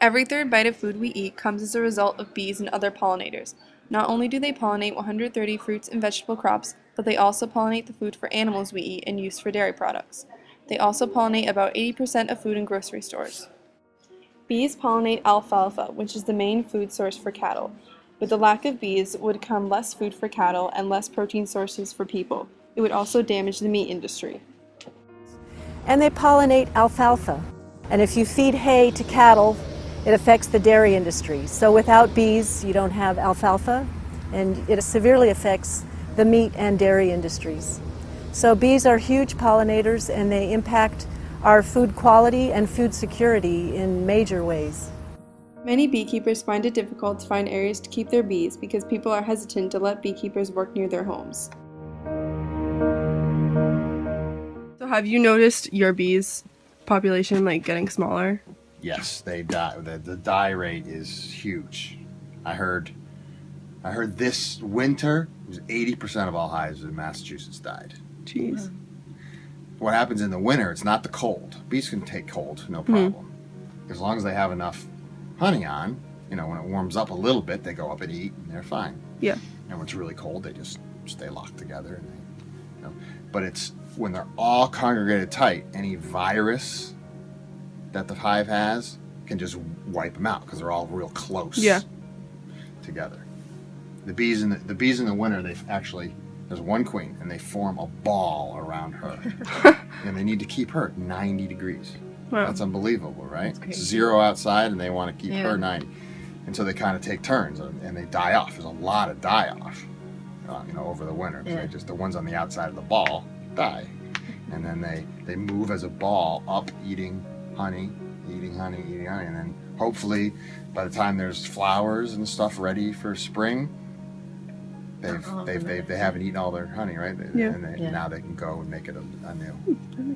Every third bite of food we eat comes as a result of bees and other pollinators. Not only do they pollinate 130 fruits and vegetable crops, but they also pollinate the food for animals we eat and use for dairy products. They also pollinate about 80% of food in grocery stores. Bees pollinate alfalfa, which is the main food source for cattle. With the lack of bees would come less food for cattle and less protein sources for people. It would also damage the meat industry. And they pollinate alfalfa. And if you feed hay to cattle, it affects the dairy industry. So without bees, you don't have alfalfa, and it severely affects the meat and dairy industries. So bees are huge pollinators, and they impact our food quality and food security in major ways. Many beekeepers find it difficult to find areas to keep their bees because people are hesitant to let beekeepers work near their homes. So have you noticed your bees' population getting smaller? Yes, they die. The die rate is huge. I heard this winter, 80% of all hives in Massachusetts died. Jeez. What happens in the winter, it's not the cold. Bees can take cold, no problem. As long as they have enough honey on, when it warms up a little bit, they go up and eat, and they're fine. Yeah. And when it's really cold, they just stay locked together. And but it's when they're all congregated tight, any virus that the hive has can just wipe them out because they're all real close together. The bees in the winter, there's one queen, and they form a ball around her, and they need to keep her at 90 degrees. Wow. That's unbelievable, right? It's 0 outside, and they want to keep her 90, and so they kind of take turns, and they die off. There's a lot of die off, over the winter. Yeah. Just the ones on the outside of the ball die, and then they move as a ball up, eating honey, and then hopefully by the time there's flowers and stuff ready for spring, they haven't eaten all their honey, right? Now they can go and make it anew.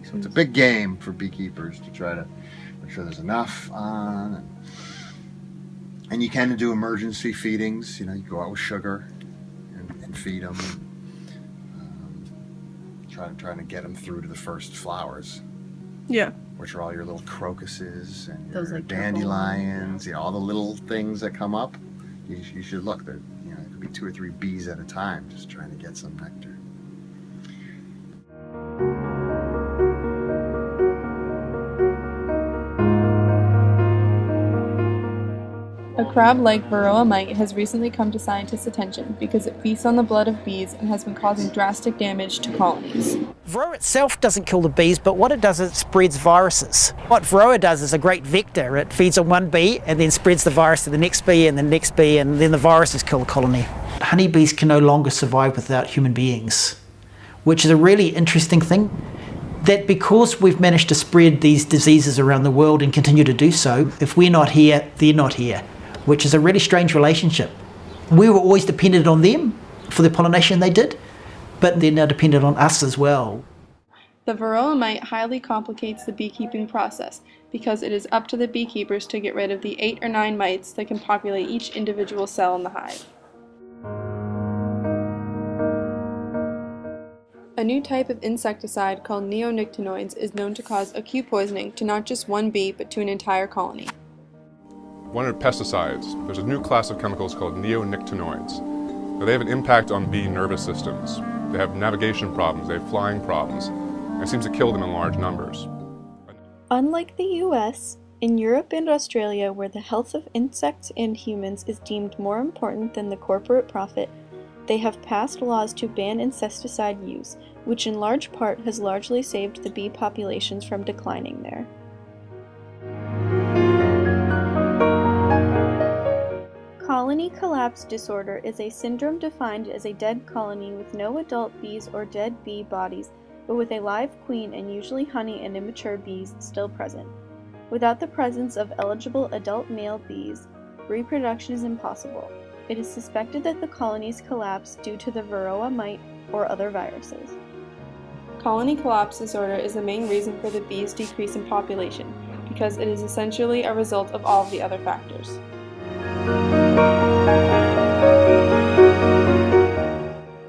So it's a big game for beekeepers to try to make sure there's enough on, and you can do emergency feedings. You go out with sugar and feed them, trying to get them through to the first flowers. Yeah. Which are all your little crocuses and your dandelions, all the little things that come up. You should look. There could be 2 or 3 bees at a time just trying to get some nectar. A crab like varroa mite has recently come to scientists' attention because it feasts on the blood of bees and has been causing drastic damage to colonies. Varroa itself doesn't kill the bees, but what it does is it spreads viruses. What varroa does is a great vector. It feeds on one bee and then spreads the virus to the next bee and the next bee, and then the viruses kill the colony. Honeybees can no longer survive without human beings, which is a really interesting thing. That because we've managed to spread these diseases around the world and continue to do so, if we're not here, they're not here, which is a really strange relationship. We were always dependent on them for the pollination they did, but they're now dependent on us as well. The varroa mite highly complicates the beekeeping process because it is up to the beekeepers to get rid of the 8 or 9 mites that can populate each individual cell in the hive. A new type of insecticide called neonicotinoids is known to cause acute poisoning to not just one bee but to an entire colony. One are pesticides. There's a new class of chemicals called neonicotinoids. Now, they have an impact on bee nervous systems. They have navigation problems, they have flying problems, and it seems to kill them in large numbers. Unlike the US, in Europe and Australia, where the health of insects and humans is deemed more important than the corporate profit, they have passed laws to ban insecticide use, which in large part has largely saved the bee populations from declining there. Colony collapse disorder is a syndrome defined as a dead colony with no adult bees or dead bee bodies, but with a live queen and usually honey and immature bees still present. Without the presence of eligible adult male bees, reproduction is impossible. It is suspected that the colonies collapse due to the varroa mite or other viruses. Colony collapse disorder is the main reason for the bees' decrease in population because it is essentially a result of all of the other factors.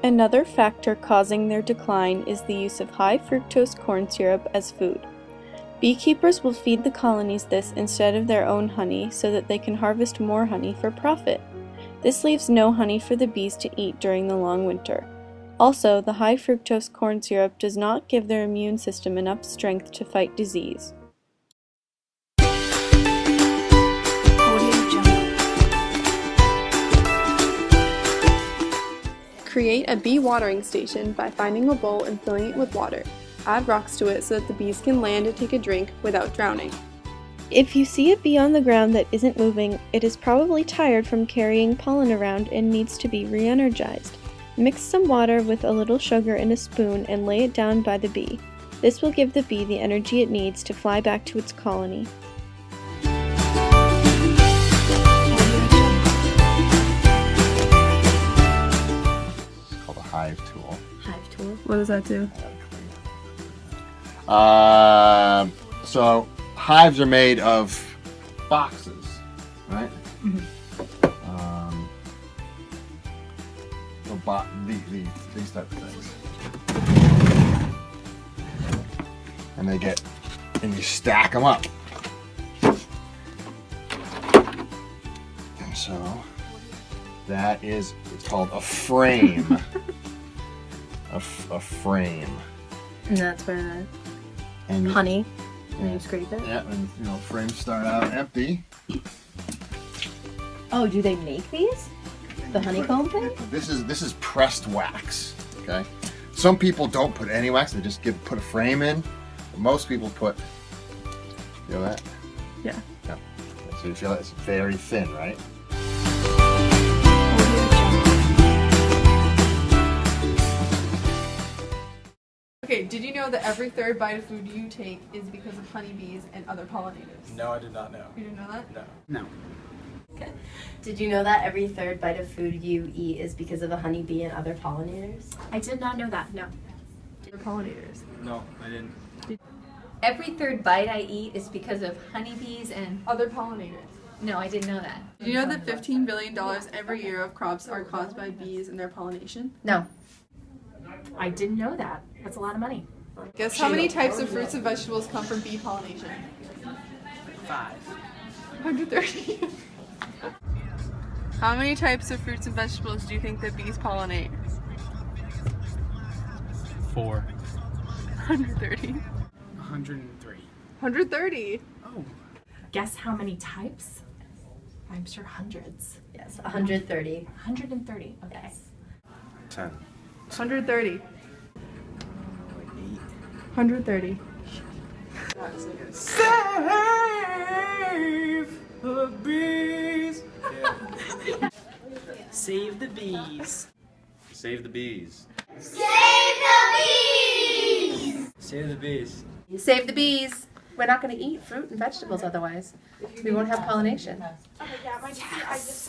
Another factor causing their decline is the use of high fructose corn syrup as food. Beekeepers will feed the colonies this instead of their own honey so that they can harvest more honey for profit. This leaves no honey for the bees to eat during the long winter. Also, the high fructose corn syrup does not give their immune system enough strength to fight disease. Create a bee watering station by finding a bowl and filling it with water. Add rocks to it so that the bees can land and take a drink without drowning. If you see a bee on the ground that isn't moving, it is probably tired from carrying pollen around and needs to be re-energized. Mix some water with a little sugar in a spoon and lay it down by the bee. This will give the bee the energy it needs to fly back to its colony. It's called a hive tool. Hive tool. What does that do? So hives are made of boxes, right? So these type of things, and you stack them up, and so it's called a frame. a frame. And that's where And honey, and you scrape it. Yeah, and frames start out empty. Oh, do they make these? The honeycomb thing? This is pressed wax. Okay. Some people don't put any wax; they just put a frame in. But most people put. You know that? Yeah. Yeah. So you feel it's very thin, right? Okay, did you know that every third bite of food you take is because of honeybees and other pollinators? No, I did not know. You didn't know that? No. Okay. Did you know that every third bite of food you eat is because of a honeybee and other pollinators? I did not know that, no. Other pollinators. No, I didn't. Every third bite I eat is because of honeybees and... Other pollinators. No, I didn't know that. Did you know that $15 billion every year of crops are caused by bees and their pollination? No. I didn't know that. That's a lot of money. Guess how many types of fruits and vegetables come from bee pollination? 5. 130. How many types of fruits and vegetables do you think that bees pollinate? 4. 130. 103. 130. Oh. Guess how many types? I'm sure hundreds. Yes, 130. 130. Okay. Yes. 10. 130. 130. Save the bees. Save the bees. Save the bees. Save the bees. Save the bees. We're not going to eat fruit and vegetables otherwise. We won't have pollination. Yes.